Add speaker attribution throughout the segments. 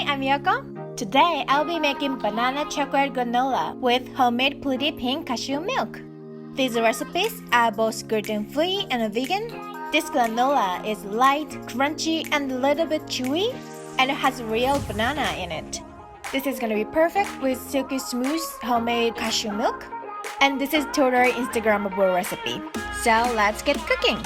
Speaker 1: Hi, I'm Yoko. Today, I'll be making banana chocolate granola with homemade pretty pink cashew milk. These recipes are both gluten-free and vegan. This granola is light, crunchy, and a little bit chewy, and it has real banana in it. This is gonna be perfect with silky smooth homemade cashew milk. And this is totally Instagrammable recipe. So let's get cooking.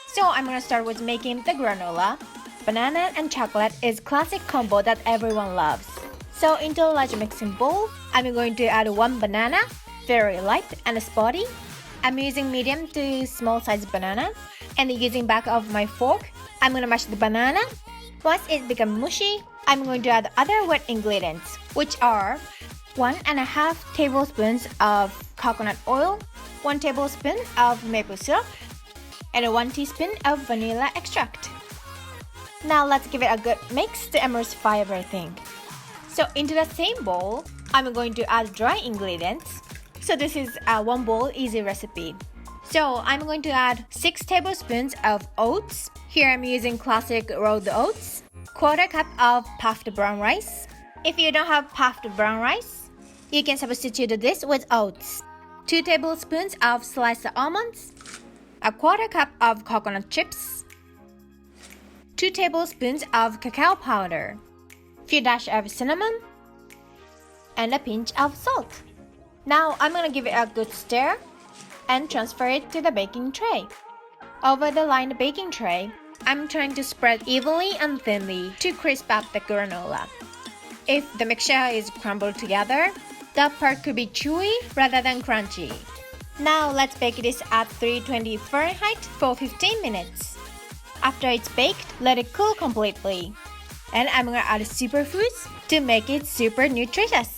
Speaker 1: So I'm gonna start with making the granola. Banana and chocolate is classic combo that everyone loves. So into a large mixing bowl, I'm going to add one banana, very light and spotty. I'm using medium to small size banana, and using back of my fork, I'm gonna mash the banana. Once it becomes mushy, I'm going to add other wet ingredients, which are 1.5 tablespoons of coconut oil, 1 tablespoon of maple syrup, and 1 teaspoon of vanilla extract. Now let's give it a good mix to emulsify everything. So into the same bowl, I'm going to add dry ingredients. So this is a one bowl easy recipe. So I'm going to add 6 tablespoons of oats. Here I'm using classic rolled oats. 1/4 cup of puffed brown rice. If you don't have puffed brown rice, you can substitute this with oats. 2 tablespoons of sliced almonds. 1/4 cup of coconut chips. 2 tablespoons of cacao powder, few dash of cinnamon, and a pinch of salt. Now I'm gonna give it a good stir and transfer it to the baking tray. Over the lined baking tray, I'm trying to spread evenly and thinly to crisp up the granola. If the mixture is crumbled together, the part could be chewy rather than crunchy. Now let's bake this at 320 Fahrenheit for 15 minutes. After it's baked, let it cool completely. And I'm gonna add superfoods to make it super nutritious.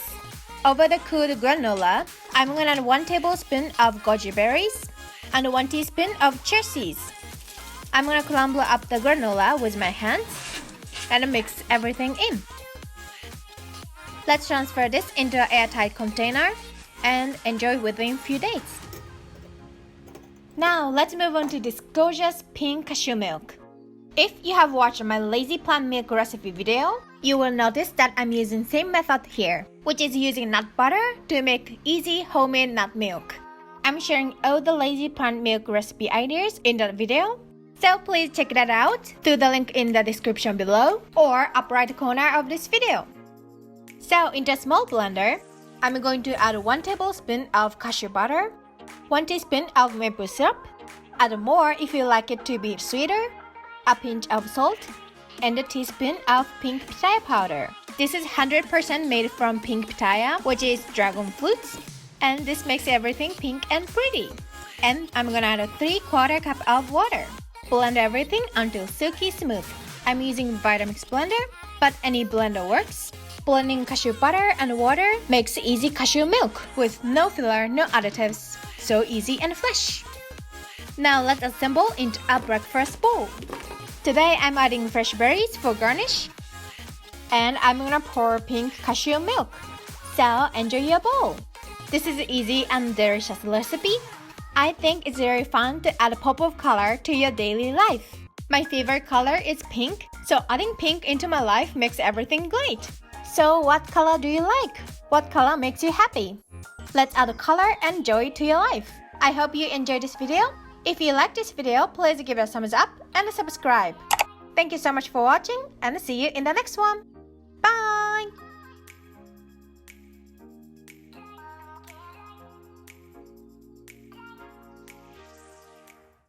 Speaker 1: Over the cooled granola, I'm gonna add 1 tablespoon of goji berries and 1 teaspoon of chia seeds. I'm gonna crumble up the granola with my hands and mix everything in. Let's transfer this into an airtight container and enjoy within a few days. Now let's move on to this gorgeous pink cashew milk. If you have watched my lazy plant milk recipe video, you will notice that I'm using same method here, which is using nut butter to make easy homemade nut milk. I'm sharing all the lazy plant milk recipe ideas in that video, so please check that out through the link in the description below or upper right corner of this video. So into a small blender, I'm going to add 1 tablespoon of cashew butter, 1 teaspoon of maple syrup, add more if you like it to be sweeter, a pinch of salt, and a teaspoon of pink pitaya powder. This is 100% made from pink pitaya, which is dragon fruits, and this makes everything pink and pretty. And I'm gonna add a 3/4 cup of water. Blend everything until silky smooth. I'm using Vitamix blender, but any blender works. Blending cashew butter and water makes easy cashew milk with no filler, no additives. So easy and fresh. Now let's assemble into a breakfast bowl. Today I'm adding fresh berries for garnish. And I'm gonna pour pink cashew milk. So enjoy your bowl. This is an easy and delicious recipe. I think it's very fun to add a pop of color to your daily life. My favorite color is pink, so adding pink into my life makes everything great. So what color do you like? What color makes you happy? Let's add color and joy to your life. I hope you enjoyed this video. If you like this video, please give it a thumbs up and subscribe. Thank you so much for watching and see you in the next one. Bye!